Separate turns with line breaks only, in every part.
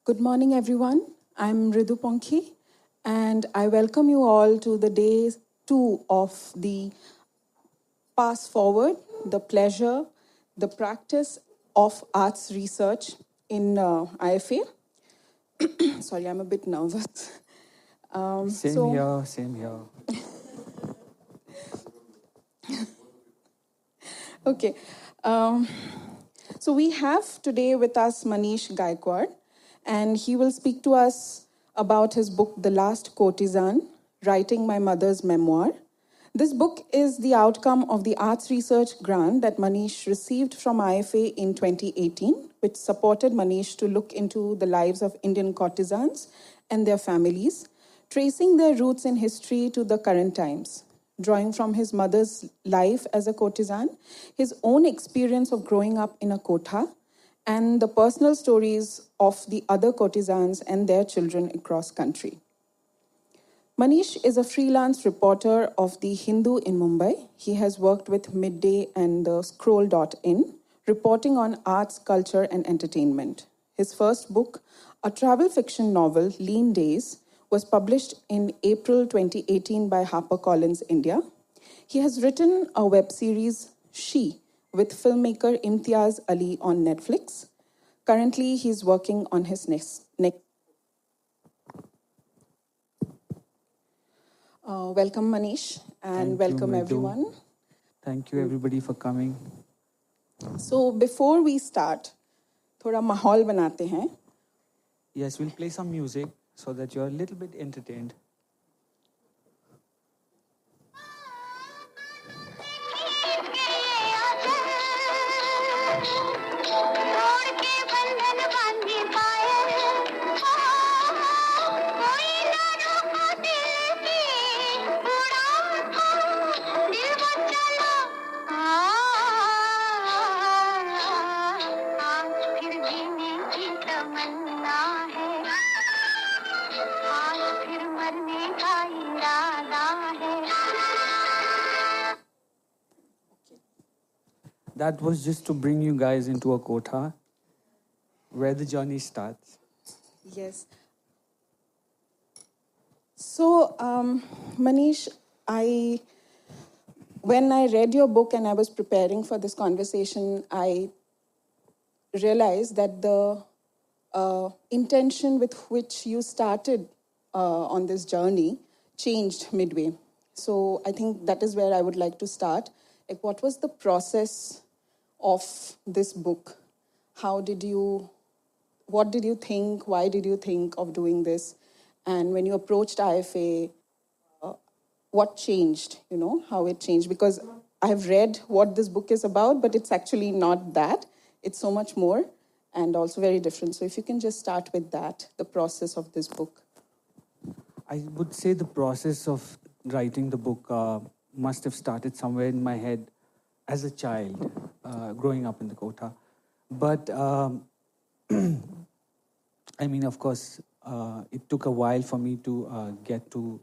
Good morning, everyone. I'm Mridupankhi, and I welcome you all to the day two of the Pass Forward, the pleasure, the practice of arts research in IFA. Sorry, I'm a bit nervous.
Same here, same here.
Okay. Um, so we have today with us Manish Gaekwad, and he will speak to us about his book, The Last Courtesan, Writing My Mother's Memoir. This book is the outcome of the arts research grant that Manish received from IFA in 2018, which supported Manish to look into the lives of Indian courtesans and their families, tracing their roots in history to the current times. Drawing from his mother's life as a courtesan, his own experience of growing up in a kotha, and the personal stories of the other courtesans and their children across country. Manish is a freelance reporter of The Hindu in Mumbai. He has worked with Midday and the Scroll.in, reporting on arts, culture, and entertainment. His first book, a travel fiction novel, Lean Days, was published in April 2018 by HarperCollins India. He has written a web series, She, with filmmaker Imtiaz Ali on Netflix. Currently, he's working on his next. Welcome, Manish, and
Thank you,
welcome
Mridu.
everyone.
Thank you, everybody, for coming.
So, before we start, थोड़ा माहौल बनाते हैं.
Yes, we'll play some music so that you're a little bit entertained. That was just to bring you guys into a kotha where the journey starts.
Yes. So, Manish, when I read your book and I was preparing for this conversation, I realized that the intention with which you started on this journey changed midway. So I think that is where I would like to start. Like, what was the process of this book? What did you think? Why did you think of doing this? And when you approached IFA, what changed? How it changed? Because I have read what this book is about, but it's actually not that. It's so much more and also very different. So if you can just start with that, the process of this book.
I would say the process of writing the book must have started somewhere in my head as a child, growing up in the kotha. But I mean, of course, it took a while for me to get to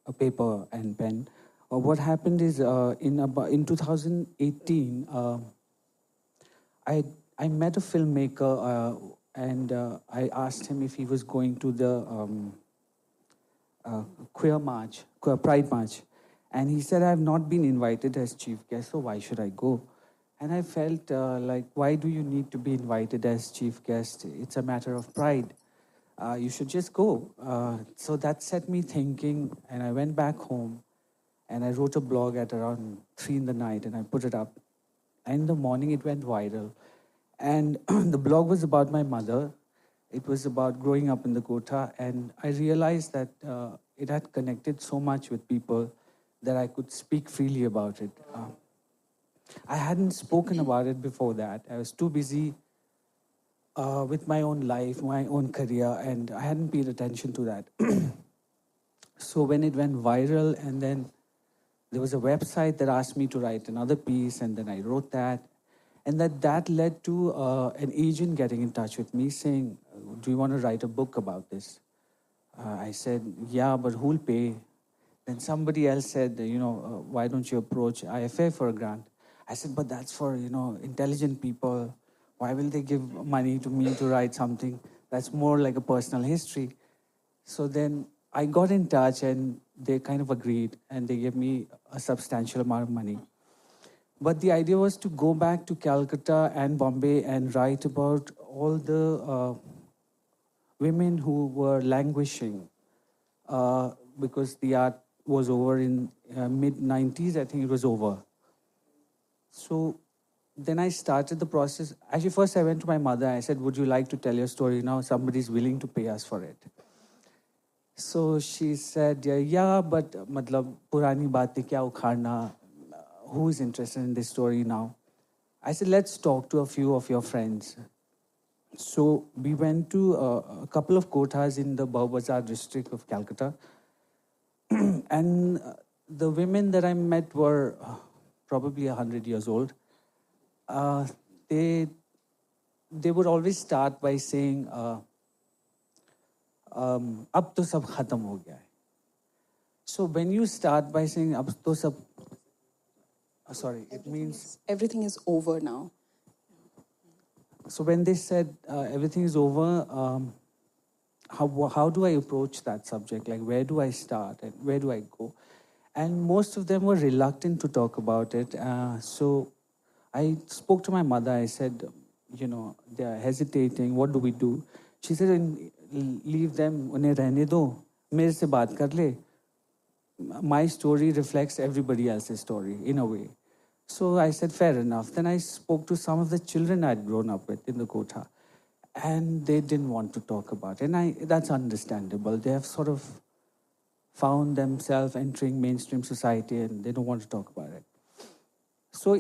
a paper and pen. What happened is in 2018, I met a filmmaker and I asked him if he was going to the queer pride march, and he said, I have not been invited as chief guest, so why should I go? And I felt like, why do you need to be invited as chief guest? It's a matter of pride. You should just go. So that set me thinking, and I went back home and I wrote a blog at around 3 in the night and I put it up. And in the morning, it went viral. And the blog was about my mother. It was about growing up in the Kotha. And I realized that it had connected so much with people that I could speak freely about it. I hadn't spoken about it before that. I was too busy with my own life, my own career, and I hadn't paid attention to that. So when it went viral, and then there was a website that asked me to write another piece, and then I wrote that. And that led to an agent getting in touch with me saying, do you want to write a book about this? I said, yeah, but who'll pay? Then somebody else said, why don't you approach IFA for a grant? I said, but that's for, intelligent people. Why will they give money to me to write something? That's more like a personal history. So then I got in touch and they kind of agreed and they gave me a substantial amount of money. But the idea was to go back to Calcutta and Bombay and write about all the women who were languishing because the art was over in mid 90s. I think it was over. So then I started the process. Actually, first I went to my mother. I said, "Would you like to tell your story now? Somebody's willing to pay us for it." So she said, "Yeah, but matlab purani baatein kya ukharna? Who is interested in this story now?" I said, "Let's talk to a few of your friends." So we went to a couple of kotas in the Baobazar district of Calcutta. And the women that I met were probably 100 years old. They would always start by saying, "Ab to sab khatam ho gaya hai." So when you start by saying, "Ab to sab," sorry, it means
everything is over now.
So when they said everything is over, how do I approach that subject? Like, where do I start and where do I go? And most of them were reluctant to talk about it. So I spoke to my mother. I said, they are hesitating. What do we do? She said, leave them. Unhe rehne do. Mere se baat kar le. My story reflects everybody else's story in a way. So I said, fair enough. Then I spoke to some of the children I'd grown up with in the Kota, and they didn't want to talk about it. And that's understandable. They have sort of found themselves entering mainstream society and they don't want to talk about it. So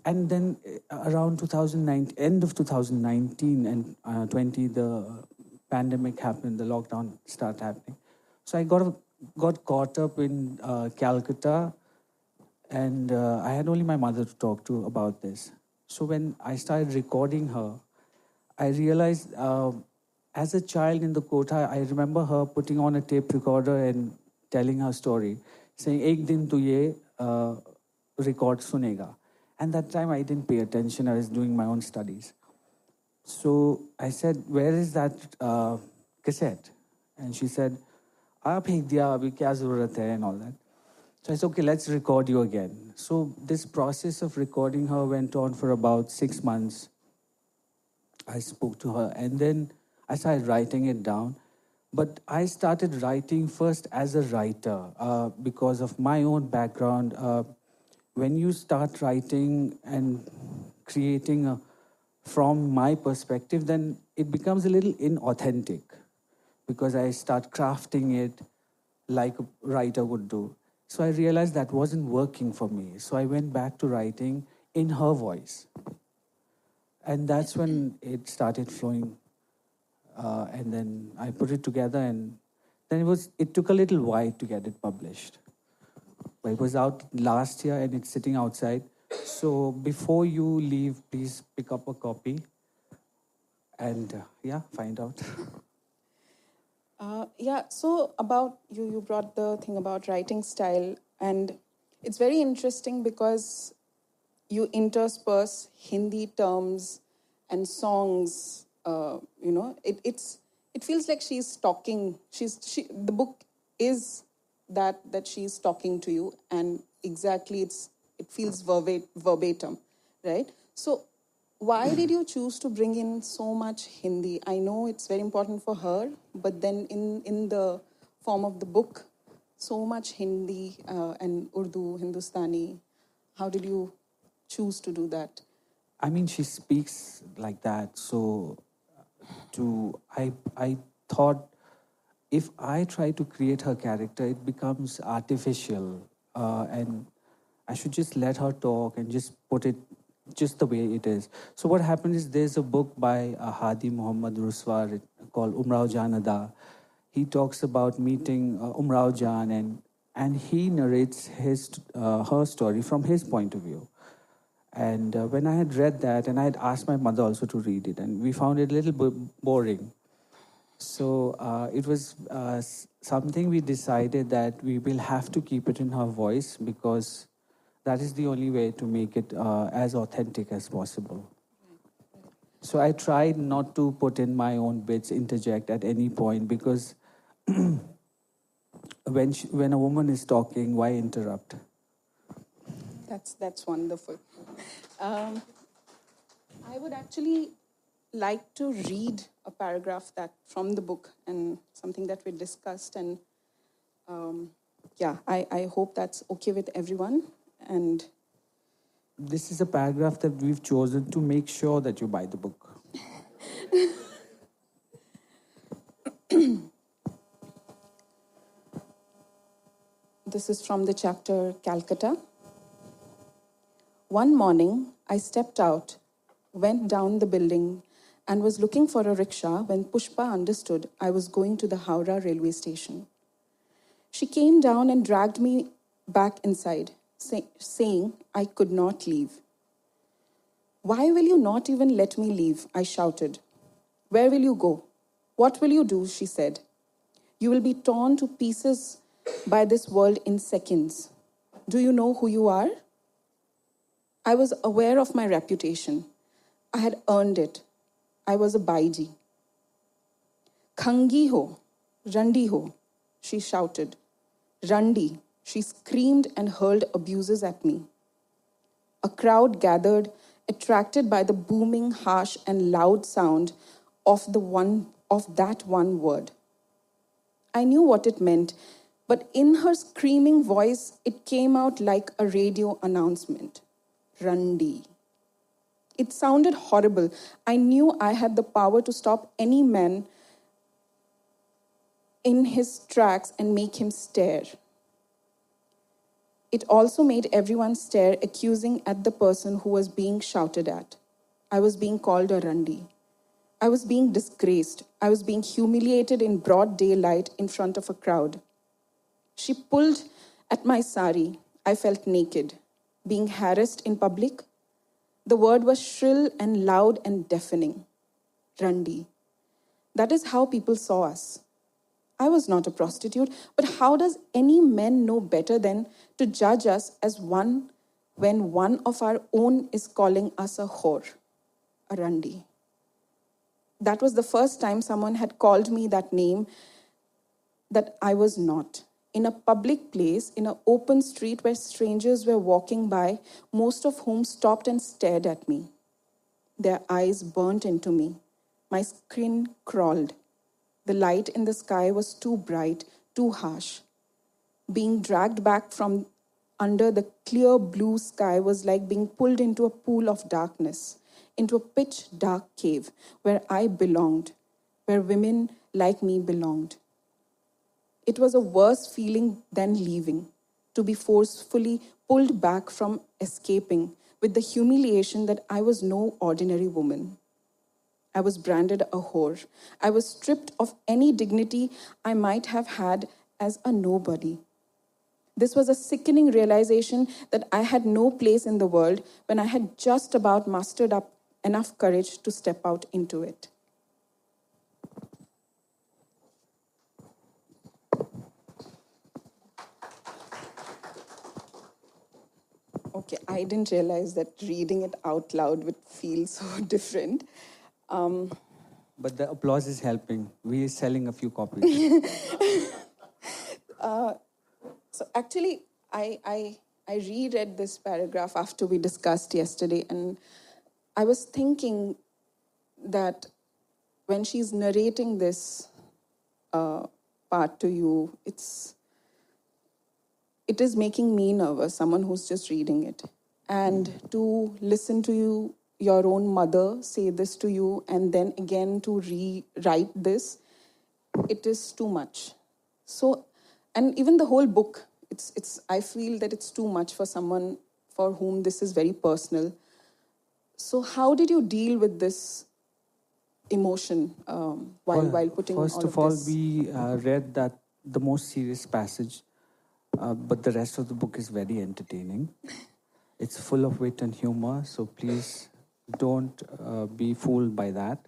and then around 2009, end of 2019 and 20, the pandemic happened, the lockdown started happening. So I got caught up in Calcutta, and I had only my mother to talk to about this. So when I started recording her, I realized as a child in the Kota, I remember her putting on a tape recorder and telling her story, saying, "Ek din tu ye record sunega." And that time I didn't pay attention. I was doing my own studies. So I said, "Where is that cassette?" And she said, "Aap phek diya, abhi kya zarurat hai," and all that. So I said, "Okay, let's record you again." So this process of recording her went on for about 6 months. I spoke to her and then I started writing it down. But I started writing first as a writer because of my own background. When you start writing and creating from my perspective, then it becomes a little inauthentic because I start crafting it like a writer would do. So I realized that wasn't working for me. So I went back to writing in her voice. And that's when it started flowing. And then I put it together, and then it took a little while to get it published. But it was out last year and it's sitting outside. So before you leave, please pick up a copy and find out.
So about you brought the thing about writing style, and it's very interesting because you intersperse Hindi terms and songs. It feels like she's talking. The book is that she's talking to you, and exactly it feels verbatim, right? So why did you choose to bring in so much Hindi? I know it's very important for her, but then in the form of the book, so much Hindi and Urdu, Hindustani. How did you choose to do that?
I mean, she speaks like that. So I thought if I try to create her character, it becomes artificial. And I should just let her talk and just put it just the way it is. So what happened is there's a book by Hadi Muhammad Ruswar called Umrao Jan Ada. He talks about meeting Umrao Jan and he narrates her story from his point of view. And when I had read that, and I had asked my mother also to read it, and we found it a little bit boring. So it was something we decided that we will have to keep it in her voice because that is the only way to make it as authentic as possible. So I tried not to put in my own bits, interject at any point, because when a woman is talking, why interrupt?
That's wonderful. Um, I would actually like to read a paragraph that from the book and something that we discussed. And yeah, I hope that's okay with everyone. And
This is a paragraph that we've chosen to make sure that you buy the book.
this is from the chapter Calcutta. One morning, I stepped out, went down the building, and was looking for a rickshaw when Pushpa understood I was going to the Howrah railway station. She came down and dragged me back inside, saying I could not leave. Why will you not even let me leave? I shouted. Where will you go? What will you do? She said. You will be torn to pieces by this world in seconds. Do you know who you are? I was aware of my reputation. I had earned it. I was a Baiji. Khangi ho, Randi ho, she shouted. Randi, she screamed and hurled abuses at me. A crowd gathered, attracted by the booming, harsh, and loud sound of that one word. I knew what it meant, but in her screaming voice, it came out like a radio announcement. Randi. It sounded horrible. I knew I had the power to stop any man in his tracks and make him stare. It also made everyone stare, accusing at the person who was being shouted at. I was being called a Randi. I was being disgraced. I was being humiliated in broad daylight in front of a crowd. She pulled at my sari. I felt naked. Being harassed in public. The word was shrill and loud and deafening. Randi. That is how people saw us. I was not a prostitute, but how does any man know better than to judge us as one when one of our own is calling us a whore, a Randi? That was the first time someone had called me that name that I was not. In a public place, in an open street where strangers were walking by, most of whom stopped and stared at me. Their eyes burnt into me. My skin crawled. The light in the sky was too bright, too harsh. Being dragged back from under the clear blue sky was like being pulled into a pool of darkness, into a pitch dark cave where I belonged, where women like me belonged. It was a worse feeling than leaving, to be forcefully pulled back from escaping with the humiliation that I was no ordinary woman. I was branded a whore. I was stripped of any dignity I might have had as a nobody. This was a sickening realization that I had no place in the world when I had just about mustered up enough courage to step out into it. Okay, I didn't realize that reading it out loud would feel so different.
But the applause is helping. We are selling a few copies.
So actually, I reread this paragraph after we discussed yesterday, and I was thinking that when she's narrating this part to you, it is making me nervous, someone who's just reading it. And to listen to you, your own mother say this to you, and then again to rewrite this, it is too much. So, and even the whole book, I feel that it's too much for someone for whom this is very personal. So how did you deal with this emotion while putting all of this?
First of all, we read that the most serious passage, but the rest of the book is very entertaining. It's full of wit and humor, so please don't be fooled by that.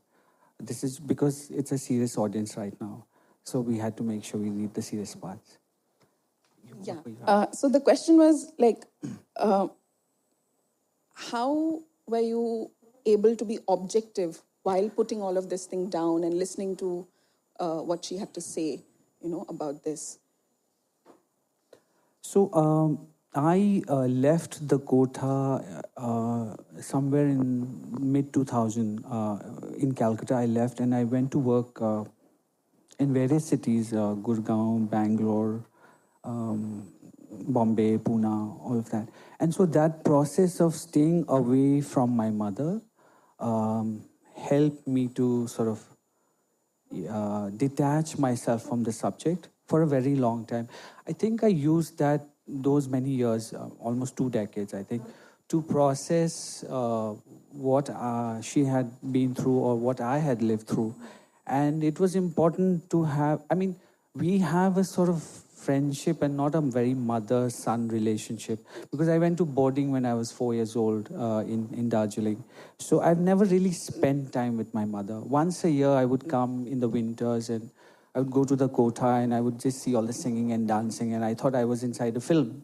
This is because it's a serious audience right now, so we had to make sure we read the serious parts.
Yeah. So the question was like, how were you able to be objective while putting all of this thing down and listening to what she had to say, about this?
So I left the Kotha somewhere in mid 2000 in Calcutta. I left and I went to work in various cities, Gurgaon, Bangalore, Bombay, Pune, all of that. And so that process of staying away from my mother helped me to sort of detach myself from the subject for a very long time. I think I used those many years, almost 2 decades, I think, to process what she had been through or what I had lived through. And it was important to have, I mean, we have a sort of friendship and not a very mother-son relationship, because I went to boarding when I was 4 years old in Darjeeling. So I've never really spent time with my mother. Once a year I would come in the winters and I would go to the Kotha and I would just see all the singing and dancing, and I thought I was inside a film.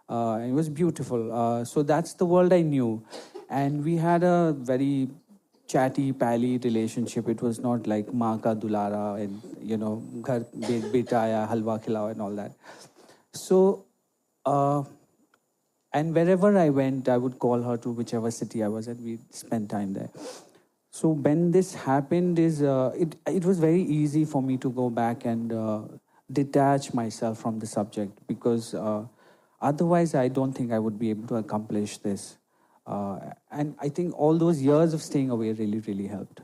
It was beautiful. So that's the world I knew. And we had a very chatty, pally relationship. It was not like maa ka dulara and, ghar beta aaya, halwa khilao and all that. So, and wherever I went, I would call her to whichever city I was at. We'd spend time there. So when this happened, it was very easy for me to go back and detach myself from the subject, because otherwise I don't think I would be able to accomplish this. And I think all those years of staying away really, really helped.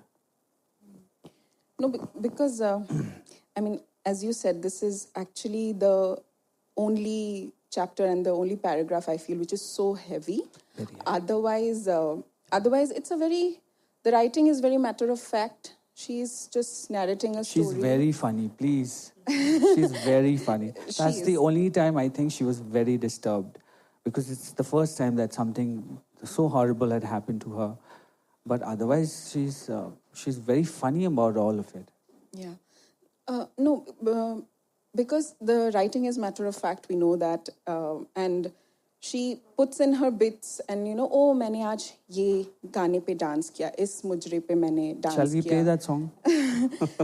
No, because, I mean, as you said, this is actually the only chapter and the only paragraph I feel which is so heavy.
Very heavy.
Otherwise, the writing is very matter of fact. She's just narrating a story.
She's very funny, please. She's very funny. That's the only time I think she was very disturbed, because it's the first time that something so horrible had happened to her. But otherwise, she's very funny about all of it.
Yeah. Because the writing is matter of fact, we know that. And she puts in her bits and, oh, मैंने आज ये गाने पे dance किया, इस मुजरे पे मैंने dance किया.
Shall we play that song?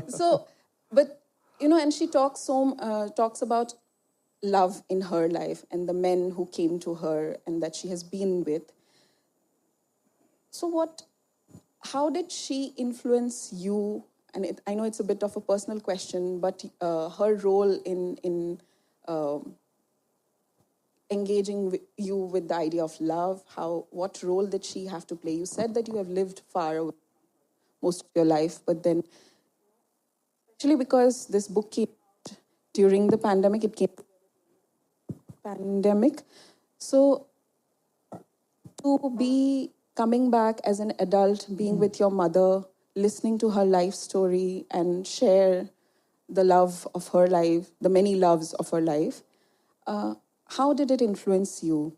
So, but, and she talks about love in her life and the men who came to her and that she has been with. So how did she influence you? And I know it's a bit of a personal question, but her role in engaging you with the idea of love, what role did she have to play? You said that you have lived far away most of your life, but then, especially because this book came out during the pandemic, So to be coming back as an adult, being with your mother, listening to her life story and share the love of her life, the many loves of her life, how did it influence you?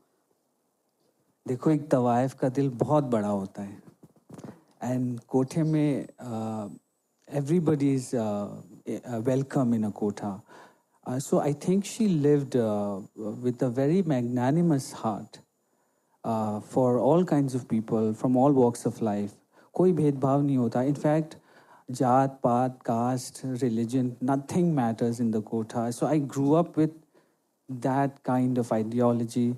देखो, एक तवाइफ का दिल बहुत बड़ा होता है. And कोठे में everybody is welcome in a kotha. So I think she lived with a very magnanimous heart for all kinds of people from all walks of life. कोई भेदभाव नहीं होता. In fact, जात, पात, caste, religion, nothing matters in the kotha. So I grew up with that kind of ideology.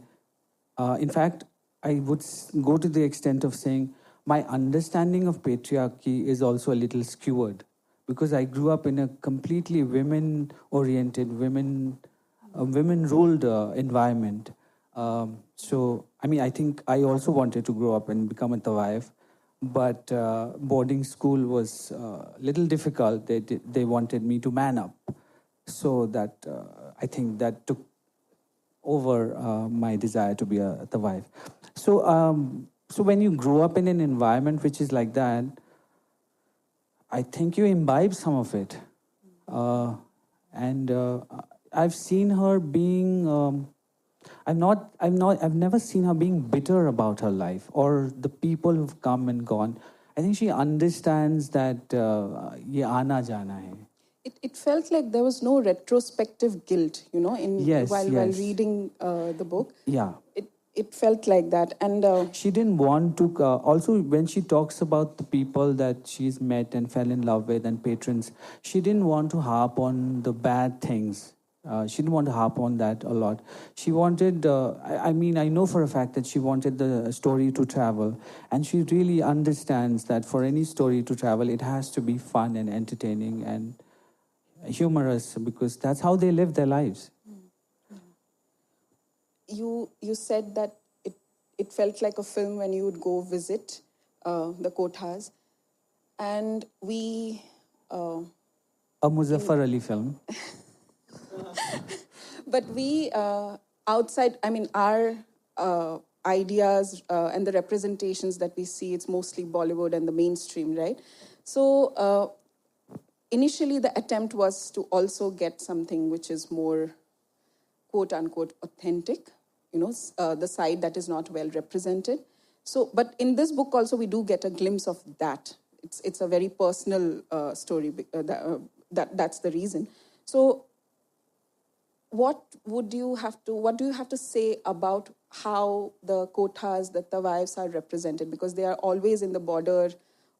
In fact, I would go to the extent of saying my understanding of patriarchy is also a little skewed, because I grew up in a completely women-oriented, women-ruled environment. So, I mean, I think I also wanted to grow up and become a tawaif, but boarding school was a little difficult. They wanted me to man up. So that, I think that took over my desire to be a tawaif. So when you grow up in an environment which is like that, I think you imbibe some of it. And I've seen her being, I've never seen her being bitter about her life or the people who've come and gone. I think she understands that ye aana jana hai.
It felt like there was no retrospective guilt, while reading the book.
Yeah.
it felt like that. And
she didn't want to, also when she talks about the people that she's met and fell in love with and patrons, she didn't want to harp on the bad things. She didn't want to harp on that a lot. She wanted, I mean, I know for a fact that she wanted the story to travel. And she really understands that for any story to travel, it has to be fun and entertaining and humorous, because that's how they live their lives.
You said that it felt like a film when you would go visit the kothas. And we...
A Muzaffar Ali film.
But we, outside, I mean, our ideas and the representations that we see, it's mostly Bollywood and the mainstream, right? So initially the attempt was to also get something which is more quote unquote authentic, you know, the side that is not well represented. So, but in this book also we do get a glimpse of that. It's a very personal story. That's the reason. So what do you have to say about how the kothas, the tawais are represented? Because they are always in the border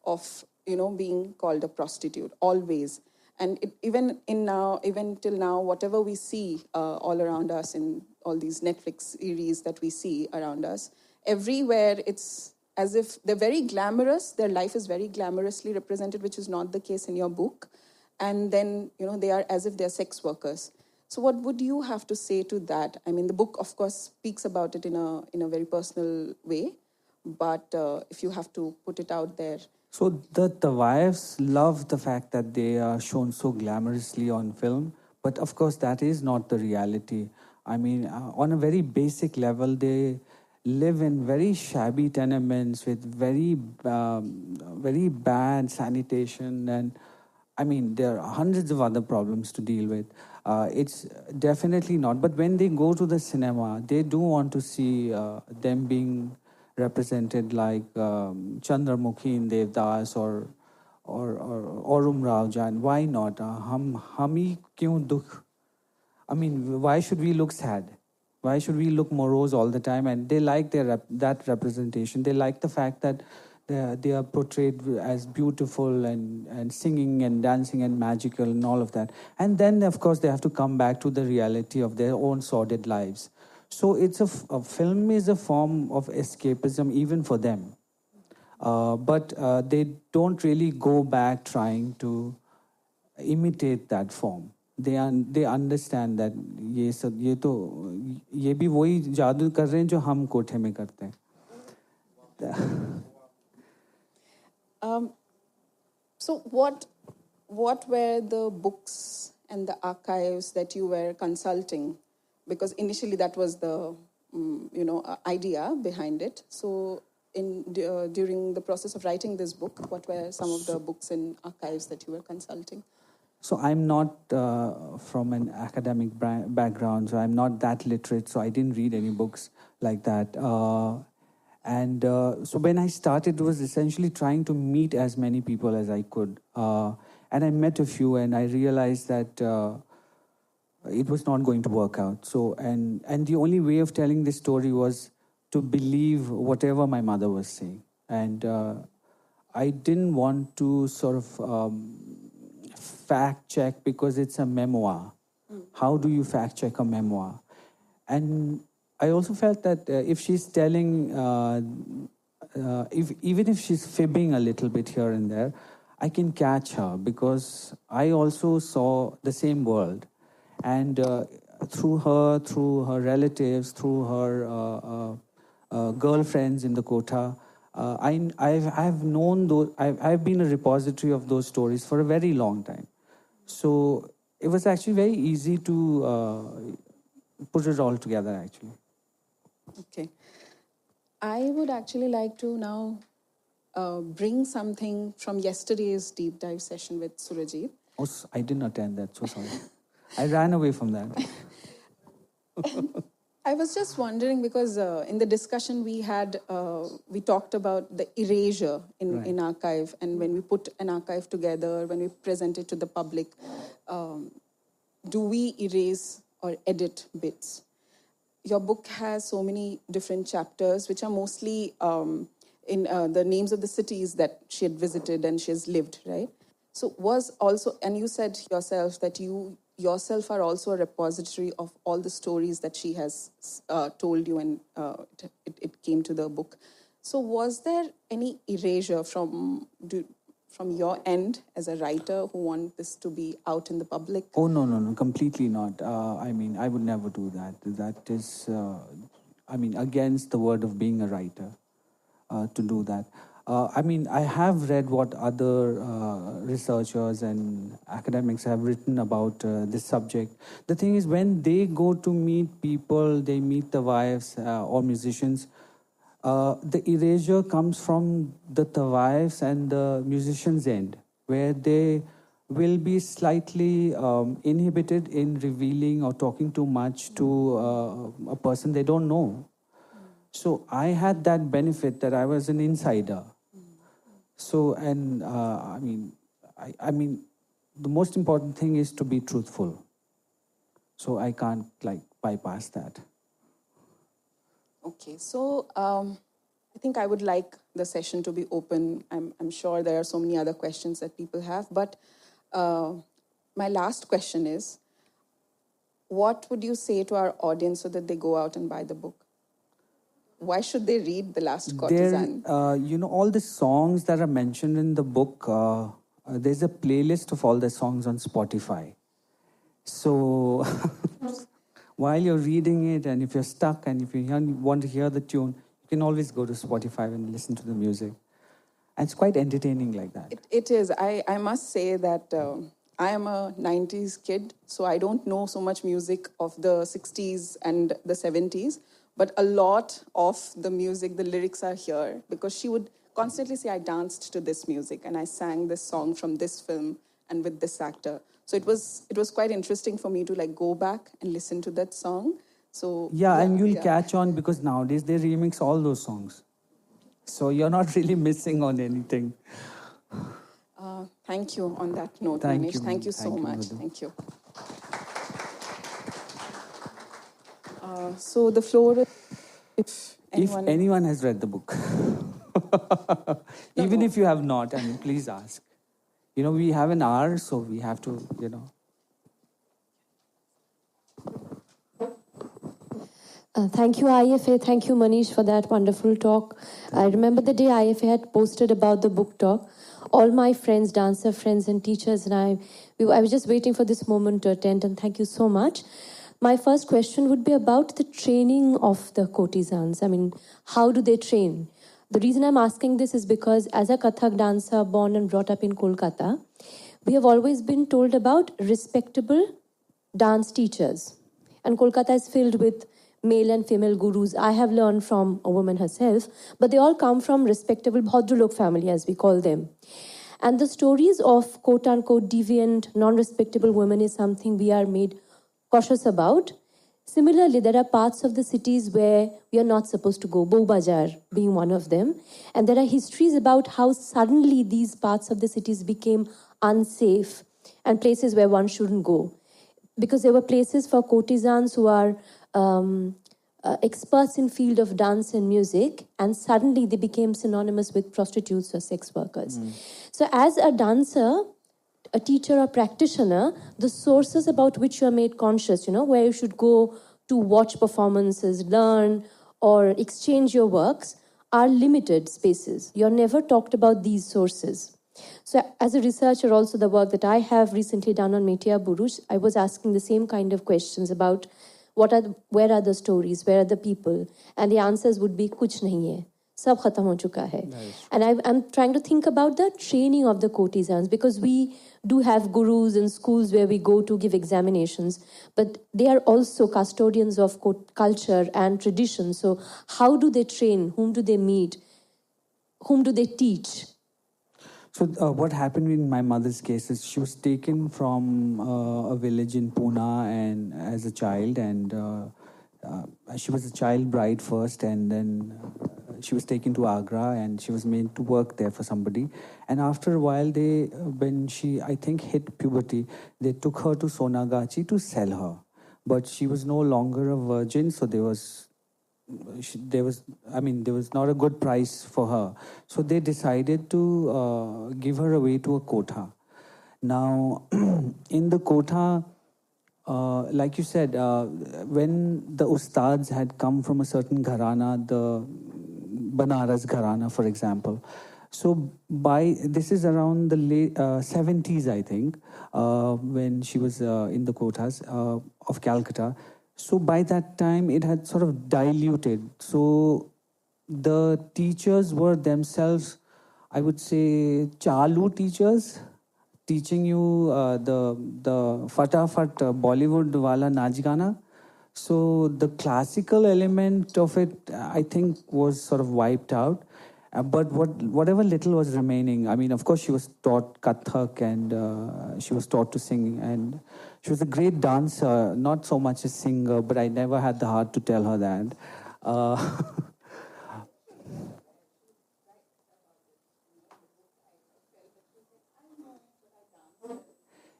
of, you know, being called a prostitute, always. And even till now, whatever we see all around us in all these Netflix series that we see around us, everywhere it's as if they're very glamorous. Their life is very glamorously represented, which is not the case in your book. And then, you know, they are as if they're sex workers. So what would you have to say to that? I mean, the book, of course, speaks about it in a very personal way. But if you have to put it out there.
So the wives love the fact that they are shown so glamorously on film. But of course, that is not the reality. I mean, on a very basic level, they live in very shabby tenements with very bad sanitation, and I mean, there are hundreds of other problems to deal with. It's definitely not. But when they go to the cinema, they do want to see them being represented like Chandramukhi in Devdas or Aurum Raojan. Why not? Hum hi kyun dukh? I mean, why should we look sad? Why should we look morose all the time? And they like that representation. They like the fact that they are portrayed as beautiful and singing and dancing and magical and all of that. And then, of course, they have to come back to the reality of their own sordid lives. So it's a film is a form of escapism even for them. But they don't really go back trying to imitate that form. They understand that ये भी वही जादू कर रहे हैं जो हम कोठे में करते हैं.
So what were the books and the archives that you were consulting? Because initially that was the idea behind it. So during the process of writing this book, what were some of the books and archives that you were consulting?
So I'm not from an academic background, so I'm not that literate, so I didn't read any books like that. So when I started, it was essentially trying to meet as many people as I could. And I met a few, and I realized that it was not going to work out. So, and the only way of telling this story was to believe whatever my mother was saying. And I didn't want to sort of fact check, because it's a memoir. How do you fact check a memoir? And I also felt that if she's telling, even if she's fibbing a little bit here and there, I can catch her, because I also saw the same world. And through her relatives, through her girlfriends in the Kotha, I've known those. I've been a repository of those stories for a very long time. So it was actually very easy to put it all together, actually.
Okay. I would actually like to now bring something from yesterday's deep dive session with Surajit.
Oh, I didn't attend that, so sorry. I ran away from that.
I was just wondering, because in the discussion we had, we talked about the erasure in archive, and when we put an archive together, when we present it to the public, do we erase or edit bits? your book has so many different chapters, which are mostly in the names of the cities that she had visited and she has lived, right? So was also, and you said yourself that you yourself are also a repository of all the stories that she has told you, and it came to the book. So was there any erasure from your end as a writer who want this to be out in the public?
Oh, no, no, no, completely not. I mean, I would never do that. That is, I mean, against the word of being a writer to do that. I mean, I have read what other researchers and academics have written about this subject. The thing is, when they go to meet people, they meet the wives or musicians, the erasure comes from the wives and the musicians' end, where they will be slightly inhibited in revealing or talking too much to a person they don't know. So I had that benefit that I was an insider. So, and I mean, the most important thing is to be truthful. So I can't like bypass that.
Okay, so I think I would like the session to be open. I'm sure there are so many other questions that people have, but my last question is, what would you say to our audience so that they go out and buy the book? Why should they read The Last Courtesan?
You know, all the songs that are mentioned in the book, there's a playlist of all the songs on Spotify. So while you're reading it, and if you're stuck and if you want to hear the tune, you can always go to Spotify and listen to the music. And it's quite entertaining like that.
It is. I must say that I am a 90s kid, so I don't know so much music of the 60s and the 70s. But a lot of the music, the lyrics are here, because she would constantly say, I danced to this music and I sang this song from this film and with this actor. So it was quite interesting for me to like go back and listen to that song. So
yeah, and you'll catch on because nowadays they remix all those songs. So you're not really missing on anything.
Thank you on that note,
Thank
Manish.
you,
Thank you so
Thank you,
much.
Madhu.
Thank you. So the floor is,
If anyone has read the book, even if you have not, I mean, please ask. You know, we have an hour, so we have to, you know.
Thank you, IFA. Thank you, Manish, for that wonderful talk. I remember the day IFA had posted about the book talk. All my friends, dancer friends and teachers and I was just waiting for this moment to attend, and thank you so much. My first question would be about the training of the courtesans. I mean, how do they train? The reason I'm asking this is because as a Kathak dancer born and brought up in Kolkata, we have always been told about respectable dance teachers. And Kolkata is filled with male and female gurus. I have learned from a woman herself, but they all come from respectable Bhadralok family, as we call them. And the stories of quote-unquote deviant, non-respectable women is something we are made cautious about. Similarly, there are parts of the cities where we are not supposed to go, Bow Bazaar being one of them. And there are histories about how suddenly these parts of the cities became unsafe and places where one shouldn't go. Because there were places for courtesans who are experts in field of dance and music, and suddenly they became synonymous with prostitutes or sex workers. So as a dancer, a teacher or practitioner, the sources about which you are made conscious, you know, where you should go to watch performances, learn, or exchange your works, are limited spaces. You're never talked about these sources. So as a researcher, also the work that I have recently done on Metia Burush, I was asking the same kind of questions about where are the stories, where are the people? And the answers would be, kuch nahi hai. Sab khatam ho chuka hai. And I'm trying to think about the training of the courtesans, because we do have gurus in schools where we go to give examinations, but they are also custodians of culture and tradition. So how do they train? Whom do they meet? Whom do they teach?
So what happened in my mother's case is she was taken from a village in Pune and as a child, and she was a child bride first, and then she was taken to Agra and she was made to work there for somebody. And after a while, when she, I think, hit puberty, they took her to Sonagachi to sell her. but she was no longer a virgin, so there was not a good price for her. So they decided to give her away to a kotha. Now, in the kotha, like you said, when the ustads had come from a certain gharana, the Banaras gharana, for example. So this is around the late 70s, I think, when she was in the kotas of Calcutta. So by that time, it had sort of diluted. So the teachers were themselves, I would say, chalu teachers, teaching you the fatafat Bollywood wala naach gana. So the classical element of it, I think, was sort of wiped out. But whatever little was remaining, I mean, of course, she was taught Kathak and she was taught to sing. And she was a great dancer, not so much a singer, but I never had the heart to tell her that. Uh,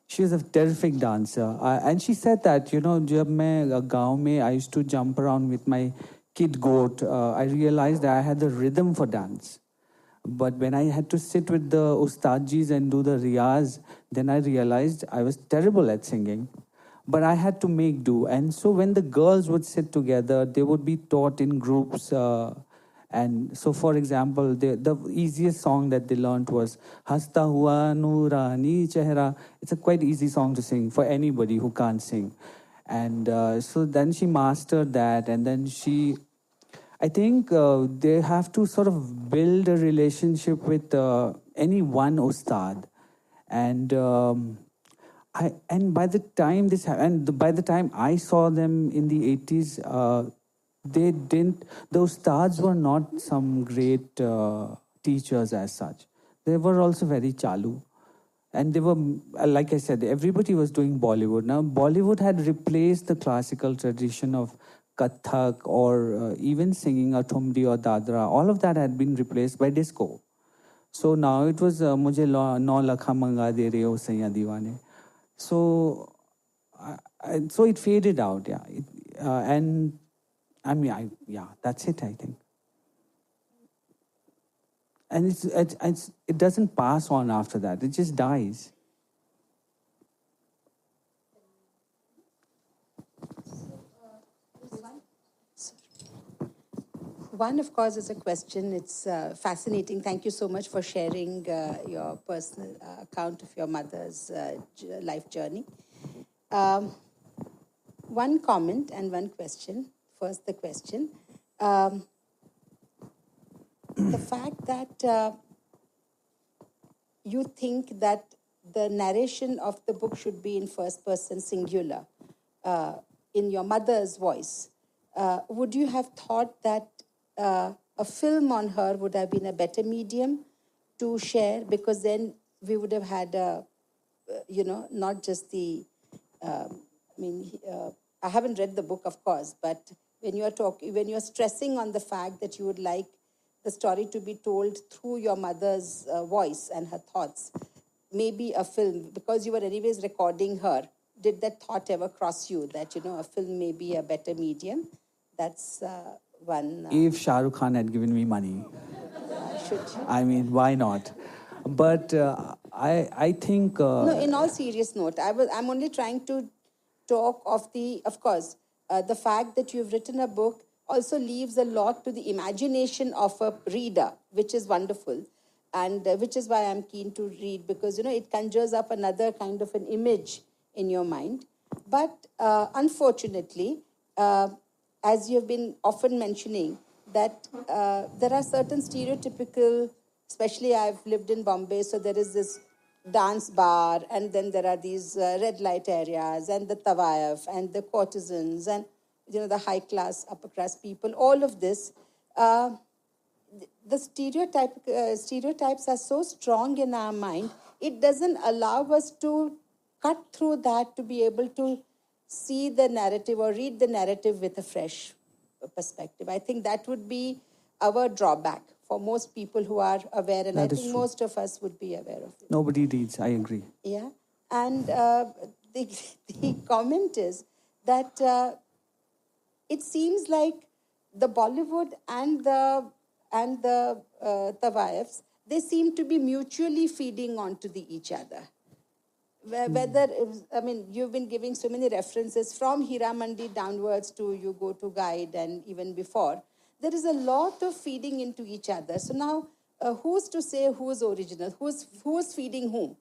she was a terrific dancer. And she said that, jab main gaon mein, I used to jump around with my kid goat. I realized that I had the rhythm for dance. But when I had to sit with the ustadjis and do the riyaz, then I realized I was terrible at singing. But I had to make do. And so when the girls would sit together, they would be taught in groups. And so, for example, the easiest song that they learned was Hasta Hua Noorani Chehra. It's a quite easy song to sing for anybody who can't sing. And so then she mastered that. And then I think they have to sort of build a relationship with any one ustad. And by the time by the time I saw them in the 80s, the ustads were not some great teachers as such. They were also very chalu. And they were, like I said, everybody was doing Bollywood. Now, Bollywood had replaced the classical tradition of Kathak or even singing a Thumri or Dadra. All of that had been replaced by disco. So now it was Mujhe 9 lakha manga de rahe ho saiya diwane. So, so it faded out, yeah. And I mean, yeah, that's it, I think. And it doesn't pass on after that. It just dies.
One, of course, is a question. It's fascinating. Thank you so much for sharing your personal account of your mother's life journey. One comment and one question. First, the question. The fact that you think that the narration of the book should be in first person singular, in your mother's voice, would you have thought that a film on her would have been a better medium to share? Because then we would have had, not just the, I haven't read the book, of course, but when you're stressing on the fact that you would like the story to be told through your mother's voice and her thoughts, maybe a film, because you were anyways recording her, did that thought ever cross you that, a film may be a better medium? That's one.
If Shah Rukh Khan had given me money,
should you?
I mean, why not? But I think...
no, in all serious note, I'm only trying to talk of course, the fact that you've written a book also leaves a lot to the imagination of a reader, which is wonderful. And which is why I'm keen to read, because, it conjures up another kind of an image in your mind. But unfortunately, as you've been often mentioning, that there are certain stereotypical, especially I've lived in Bombay, so there is this dance bar, and then there are these red light areas, and the tawayaf, and the courtesans, and, the high class, upper class people, all of this. The stereotypes are so strong in our mind, it doesn't allow us to cut through that to be able to see the narrative or read the narrative with a fresh perspective. I think that would be our drawback for most people who are aware, and I think most of us would be aware of it.
Nobody reads, I agree.
Yeah. And the comment is that it seems like the Bollywood and the Tawaiffs, they seem to be mutually feeding onto each other. Whether, I mean, you've been giving so many references from Hiramandi downwards to you go to Guide and even before. There is a lot of feeding into each other. So now, who's to say who's original? Who's feeding whom?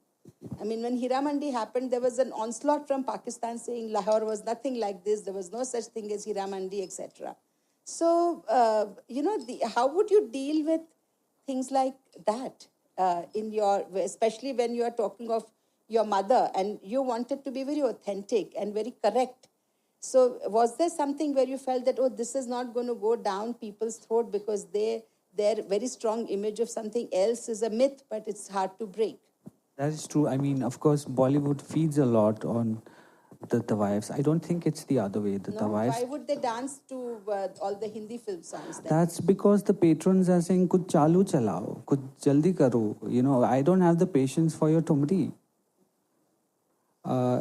I mean, when Hiramandi happened, there was an onslaught from Pakistan saying Lahore was nothing like this. There was no such thing as Hiramandi, etc. So, how would you deal with things like that especially when you are talking of your mother and you wanted to be very authentic and very correct? So was there something where you felt that, oh, this is not going to go down people's throat because their very strong image of something else is a myth, but it's hard to break?
That is true. I mean, of course, Bollywood feeds a lot on the Tawaiffs. I don't think it's the other way. The Tawaiffs.
Why would they dance to all the Hindi film songs then?
That's because the patrons are saying, "Kuch chalu chalao, kuch jaldi karo." You know, I don't have the patience for your tumri.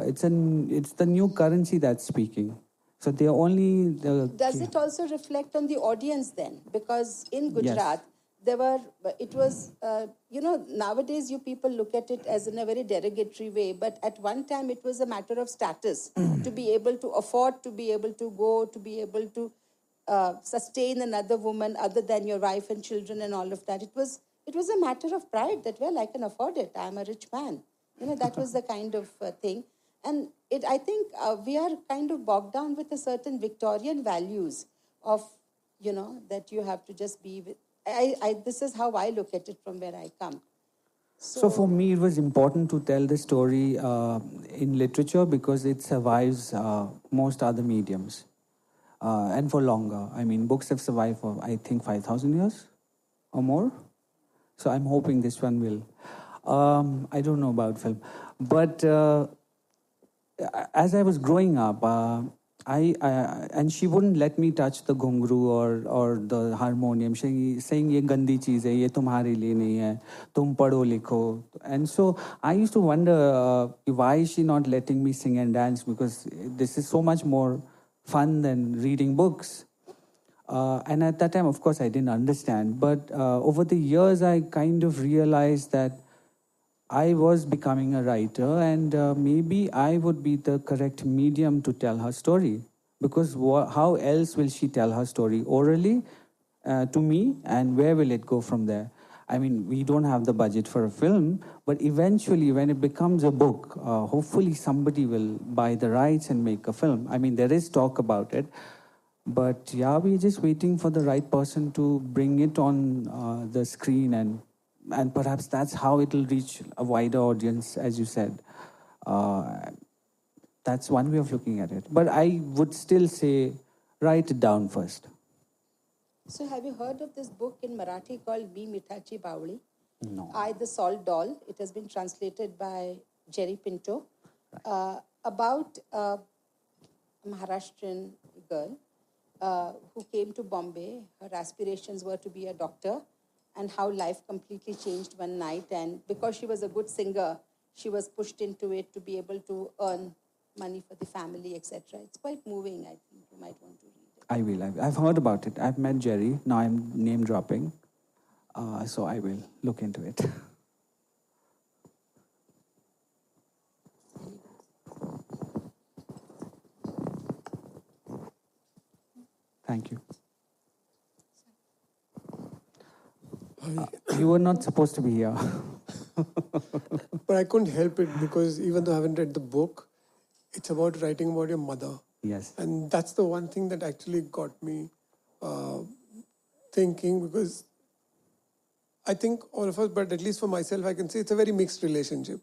It's the new currency that's speaking. So they are only.
Does it also reflect on the audience then? Because in Gujarat, nowadays you people look at it as in a very derogatory way, but at one time it was a matter of status to be able to afford, to be able to go, to be able to sustain another woman other than your wife and children and all of that. It was a matter of pride that, well, I can afford it. I'm a rich man. That was the kind of thing. And I think we are kind of bogged down with a certain Victorian values of, that you have to just be with. This is how I look at it from where I come.
So for me, it was important to tell the story in literature because it survives most other mediums. And for longer. I mean, books have survived for, I think, 5,000 years or more. So I'm hoping this one will. I don't know about film. But as I was growing up, and she wouldn't let me touch the ghungru or the harmonium, saying ye gandi cheez hai, ye tumhare liye nahi hai, tum padho likho. And so I used to wonder why is she not letting me sing and dance, because this is so much more fun than reading books. And at that time, of course, I didn't understand. But over the years, I kind of realized that I was becoming a writer, and maybe I would be the correct medium to tell her story. Because how else will she tell her story? Orally to me, and where will it go from there? I mean, we don't have the budget for a film, but eventually when it becomes a book, hopefully somebody will buy the rights and make a film. I mean, there is talk about it. But yeah, we're just waiting for the right person to bring it on the screen, and perhaps that's how it'll reach a wider audience, as you said. That's one way of looking at it. But I would still say, write it down first.
So have you heard of this book in Marathi called Mi Mithachi Bawli?
No.
I, the Salt Doll. It has been translated by Jerry Pinto. Right. About a Maharashtrian girl who came to Bombay. Her aspirations were to be a doctor, and how life completely changed one night. And because she was a good singer, she was pushed into it to be able to earn money for the family, etc. It's quite moving, I think. You might want to read it.
I will. I've heard about it. I've met Jerry. Now I'm name dropping. So I will look into it. Thank you. You were not supposed to be here.
But I couldn't help it, because even though I haven't read the book, it's about writing about your mother.
Yes.
And that's the one thing that actually got me thinking, because I think all of us, but at least for myself, I can say it's a very mixed relationship.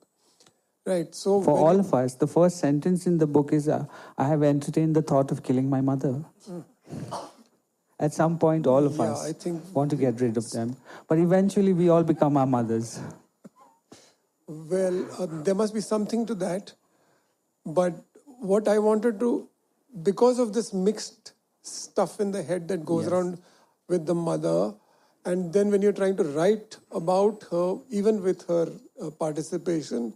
Right. So
for all of us, the first sentence in the book is, I have entertained the thought of killing my mother. At some point, all of us want to get rid of them. But eventually, we all become our mothers.
Well, there must be something to that. But what I wanted to, because of this mixed stuff in the head that goes around with the mother, and then when you're trying to write about her, even with her participation,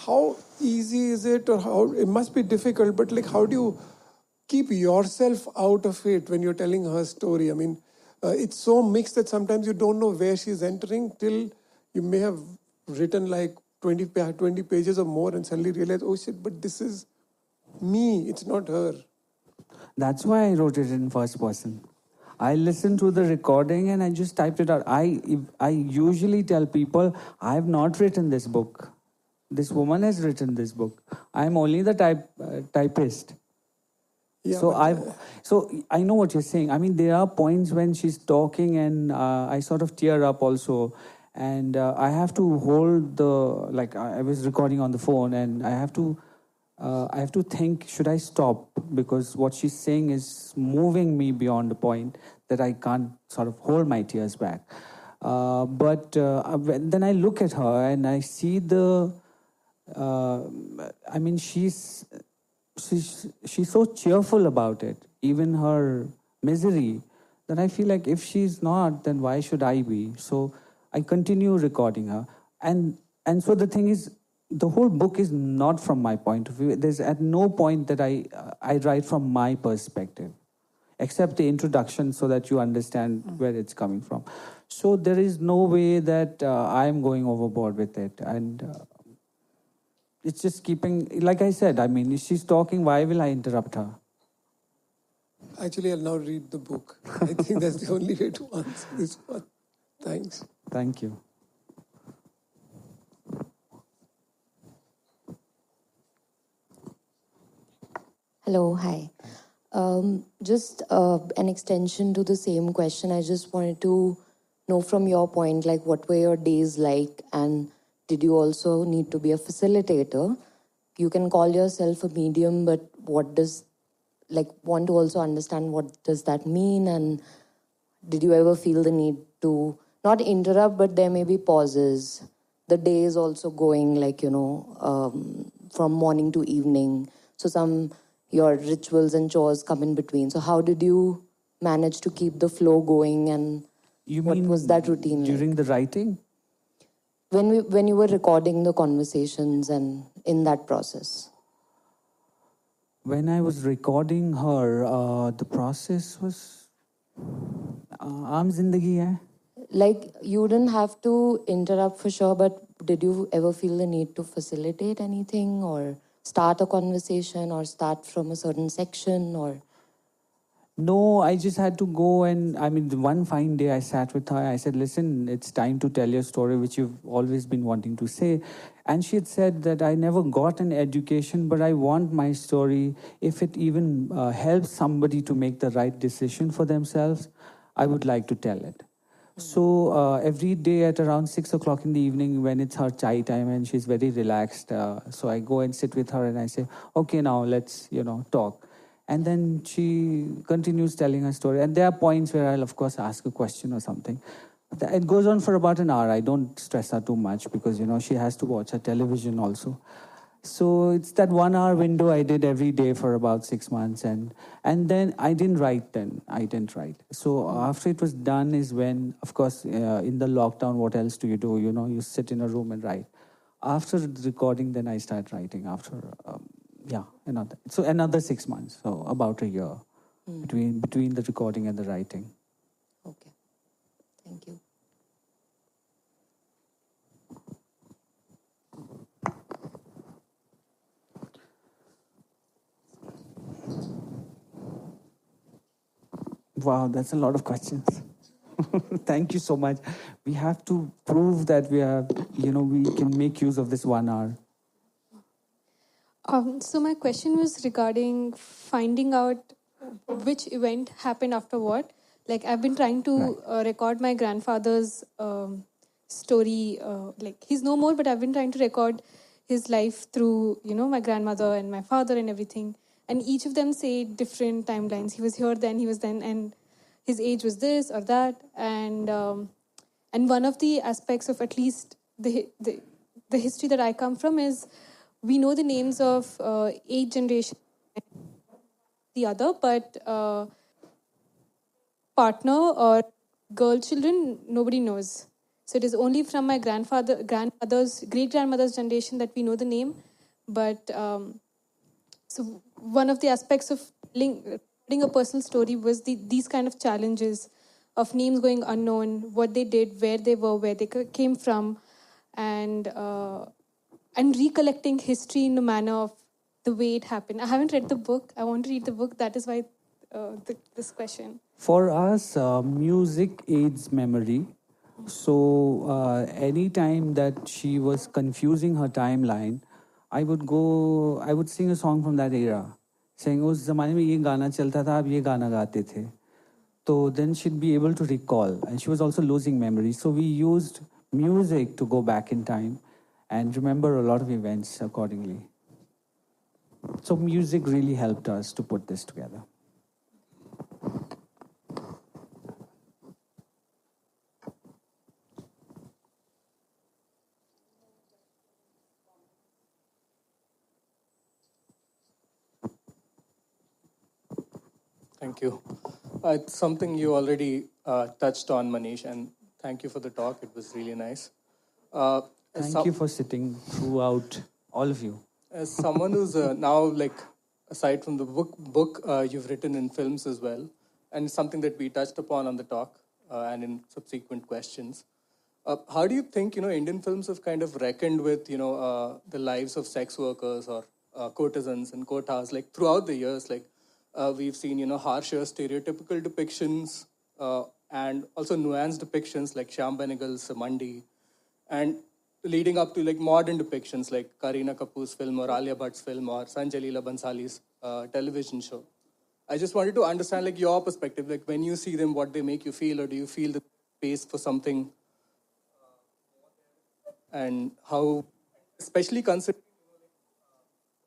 how easy is it, or how it must be difficult, but like how do you keep yourself out of it when you're telling her story? I mean, it's so mixed that sometimes you don't know where she's entering till you may have written like 20 pages or more and suddenly realize, oh shit, but this is me, it's not her.
That's why I wrote it in first person. I listened to the recording and I just typed it out. I usually tell people I have not written this book. This woman has written this book. I'm only the typist.
Yeah,
So I know what you're saying. I mean, there are points when she's talking and I sort of tear up also, and I have to hold the like I was recording on the phone, and I have to think, should I stop, because what she's saying is moving me beyond the point that I can't sort of hold my tears back. Then I look at her and I see the. I mean, she's so cheerful about it, even her misery, that I feel like if she's not, then why should I be? So I continue recording her, and so the thing is, the whole book is not from my point of view. There's at no point that I write from my perspective, except the introduction, so that you understand where it's coming from. So there is no way that I'm going overboard with it, and. It's just keeping, like I said, I mean, if she's talking, why will I interrupt her?
actually, I'll now read the book. I think that's the only way to answer this one. Thanks.
Thank you.
Hello, hi. Just an extension to the same question. I just wanted to know from your point, like, what were your days like, and did you also need to be a facilitator? You can call yourself a medium, but what does, like, want to also understand what does that mean, and did you ever feel the need to not interrupt, but there may be pauses? The day is also going, like, from morning to evening. So your rituals and chores come in between. So how did you manage to keep the flow going, and what was that routine
during
like?
the writing?
When you were recording the conversations and in that process?
When I was recording her, the process was Aam Zindagi Hai.
Like, you didn't have to interrupt for sure, but did you ever feel the need to facilitate anything, or start a conversation, or start from a certain section, or?
No, I just had to go, and I mean, the one fine day I sat with her. I said, "Listen, it's time to tell your story, which you've always been wanting to say." And she had said that I never got an education, but I want my story, if it even helps somebody to make the right decision for themselves, I would like to tell it. So every day at around 6 o'clock in the evening, when it's her chai time and she's very relaxed, so I go and sit with her and I say, "Okay, now let's talk." And then she continues telling her story. And there are points where I'll, of course, ask a question or something. It goes on for about an hour. I don't stress her too much because, she has to watch her television also. So it's that 1 hour window I did every day for about 6 months. And then I didn't write then. I didn't write. So after it was done is when, of course, in the lockdown, what else do? You sit in a room and write. After the recording, then I start writing after... another 6 months, so about a year between the recording and the writing.
Okay, thank you.
Wow, that's a lot of questions. Thank you so much. We have to prove that we can make use of this 1 hour.
So my question was regarding finding out which event happened after what. Like, I've been trying to record my grandfather's story. Like, he's no more, but I've been trying to record his life through, my grandmother and my father and everything. And each of them say different timelines. He was here then, he was then, and his age was this or that. And one of the aspects of at least the history that I come from is, we know the names of 8 generations, the other, but partner or girl children, nobody knows. So it is only from my grandmother's, great-grandmother's generation that we know the name. But so one of the aspects of telling a personal story was these kind of challenges of names going unknown, what they did, where they were, where they came from, and recollecting history in the manner of the way it happened. I haven't read the book. I want to read the book. That is why this question.
For us, music aids memory. So any time that she was confusing her timeline, I would sing a song from that era, saying उस ज़माने में ये गाना चलता था, आप ये गाना गाते थे. So then she'd be able to recall, and she was also losing memory. So we used music to go back in time and remember a lot of events accordingly. So music really helped us to put this together.
Thank you. It's something you already touched on, Manish, and thank you for the talk. It was really nice.
Thank you for sitting throughout, all of you.
As someone who's now, like, aside from the book you've written in films as well, and it's something that we touched upon on the talk and in subsequent questions. How do you think, Indian films have kind of reckoned with, the lives of sex workers or courtesans and quotas, like throughout the years, like we've seen, harsher stereotypical depictions and also nuanced depictions like Shyam Benegal's Mandi, and leading up to like modern depictions like Kareena Kapoor's film or Alia Bhatt's film or Sanjay Leela Bhansali's television show. I just wanted to understand like your perspective, like when you see them, what they make you feel, or do you feel the space for something, and how, especially considering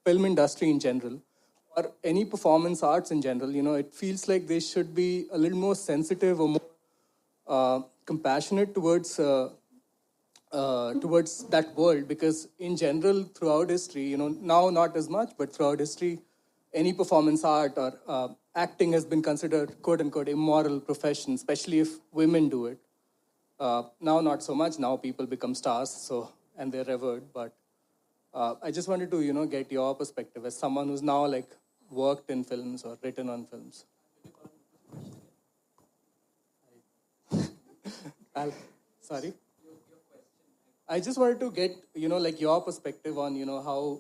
film industry in general, or any performance arts in general, it feels like they should be a little more sensitive or more compassionate towards that world, because in general throughout history, now not as much, but throughout history, any performance art or acting has been considered quote unquote immoral profession, especially if women do it. Now not so much. Now people become stars, and they're revered. But I just wanted to get your perspective as someone who's now like worked in films or written on films. Sorry. I just wanted to get, like your perspective on, how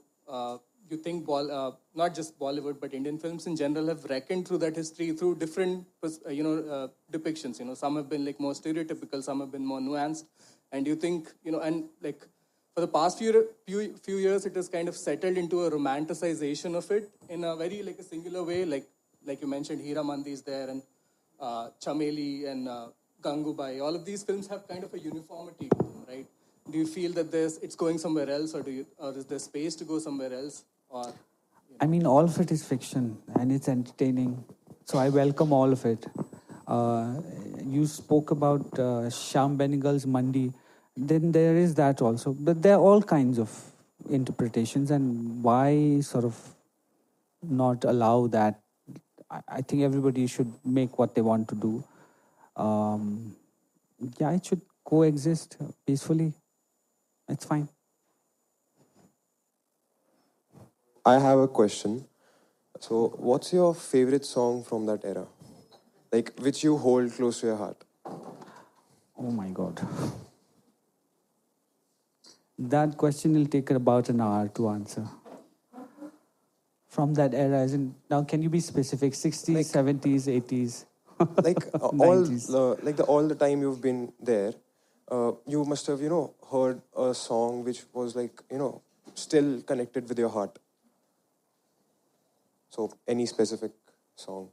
you think, not just Bollywood, but Indian films in general have reckoned through that history through different, depictions. Some have been like more stereotypical, some have been more nuanced. And you think, and like for the past few years, it has kind of settled into a romanticization of it in a very like a singular way. Like you mentioned, Hira Mandi is there, and Chameli and Gangubai. All of these films have kind of a uniformity to them, right? Do you feel that it's going somewhere else, or is there space to go somewhere else? Or
I mean, all of it is fiction and it's entertaining. So I welcome all of it. You spoke about Shyam Benegal's Mandi. Then there is that also. But there are all kinds of interpretations, and why sort of not allow that? I think everybody should make what they want to do. It should coexist peacefully. It's fine.
I have a question. So, what's your favorite song from that era? Like, which you hold close to your heart?
Oh my God. That question will take about an hour to answer. From that era, now can you be specific? 60s, like, 70s, 80s?
Like all the time you've been there, you must have, heard a song which was like, still connected with your heart. So, any specific song?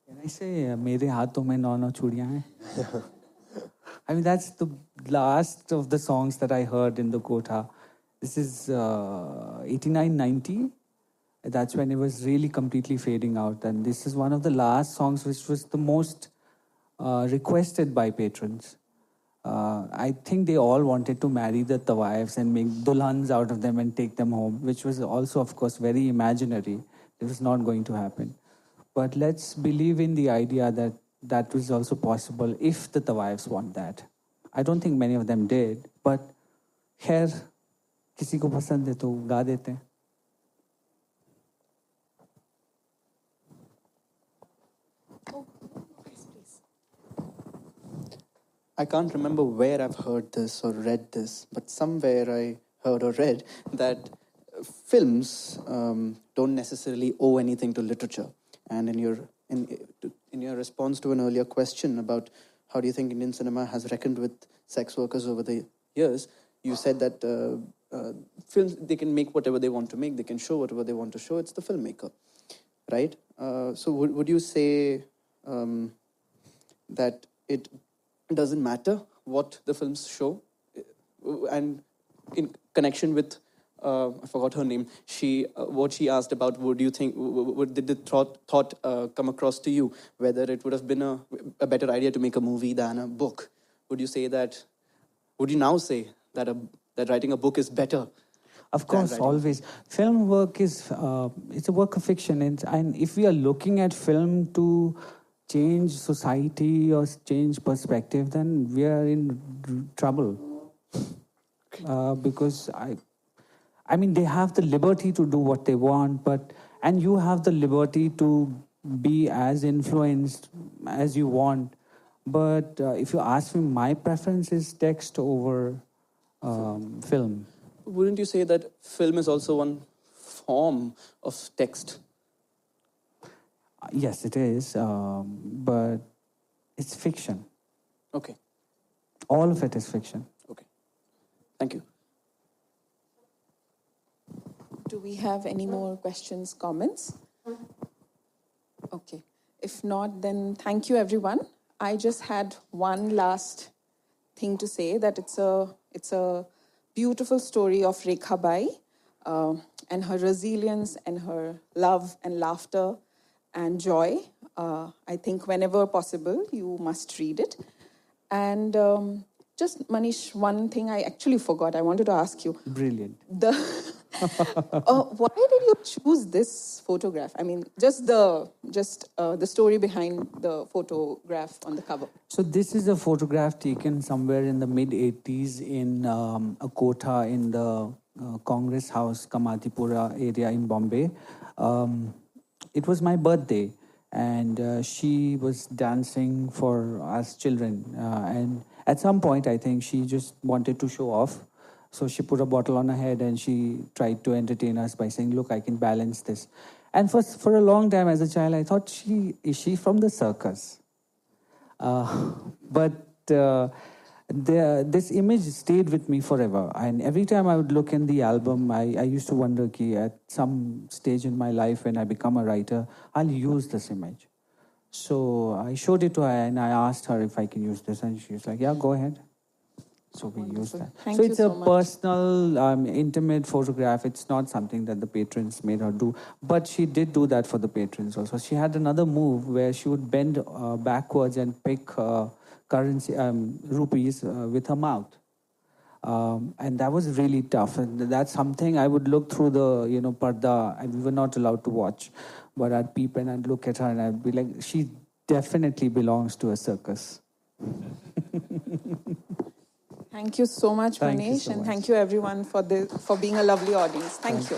Can I say, मेरे हाथों में 9 चूड़ियां हैं? I mean, that's the last of the songs that I heard in the Kotha. This is 89, 90. That's when it was really completely fading out. And this is one of the last songs which was the most requested by patrons. I think they all wanted to marry the tawaifs and make dulhans out of them and take them home, which was also, of course, very imaginary. It was not going to happen. But let's believe in the idea that that was also possible if the tawaifs want that. I don't think many of them did, but khair, किसी को पसंद है तो गा देते हैं.
I can't remember where I've heard this or read this, but somewhere I heard or read that films don't necessarily owe anything to literature. And in your response to an earlier question about how do you think Indian cinema has reckoned with sex workers over the years, you said that films, they can make whatever they want to make, they can show whatever they want to show, it's the filmmaker, right? So would you say that it doesn't matter what the films show? And in connection with, I forgot her name, what she asked about, would you think, did the thought come across to you, whether it would have been a better idea to make a movie than a book? Would you now say that that writing a book is better?
Of course, always. Film work is, it's a work of fiction. And if we are looking at film to change society or change perspective, then we are in trouble. Because I mean, they have the liberty to do what they want, and you have the liberty to be as influenced as you want. But if you ask me, my preference is text over film.
Wouldn't you say that film is also one form of text?
Yes, it is, but it's fiction.
Okay.
All of it is fiction.
Okay. Thank you.
Do we have any more questions, comments? Okay. If not, then thank you, everyone. I just had one last thing to say, that it's a beautiful story of Rekha Bai and her resilience and her love and laughter and joy. I think whenever possible, you must read it. And just, Manish, one thing I actually forgot. I wanted to ask you.
Brilliant.
Why did you choose this photograph? I mean, just the story behind the photograph on the cover.
So this is a photograph taken somewhere in the mid-80s in a kotha in the Congress House, Kamatipura area in Bombay. It was my birthday, and she was dancing for us children. And at some point, I think she just wanted to show off. So she put a bottle on her head and she tried to entertain us by saying, look, I can balance this. And for a long time as a child, I thought, is she from the circus? But this image stayed with me forever. And every time I would look in the album, I used to wonder, at some stage in my life when I become a writer, I'll use this image. So I showed it to her and I asked her if I can use this. And she was like, yeah, go ahead. So we use that.
Thank
so
you
it's
so
a
much.
personal, intimate photograph. It's not something that the patrons made her do. But she did do that for the patrons also. She had another move where she would bend backwards and pick currency, rupees with her mouth. And that was really tough. And that's something I would look through the, parda, and we were not allowed to watch. But I'd peep and I'd look at her and I'd be like, she definitely belongs to a circus.
Thank you so much,
Thank you
Manish,
so
and
much.
thank you everyone for being a lovely audience. Thank you.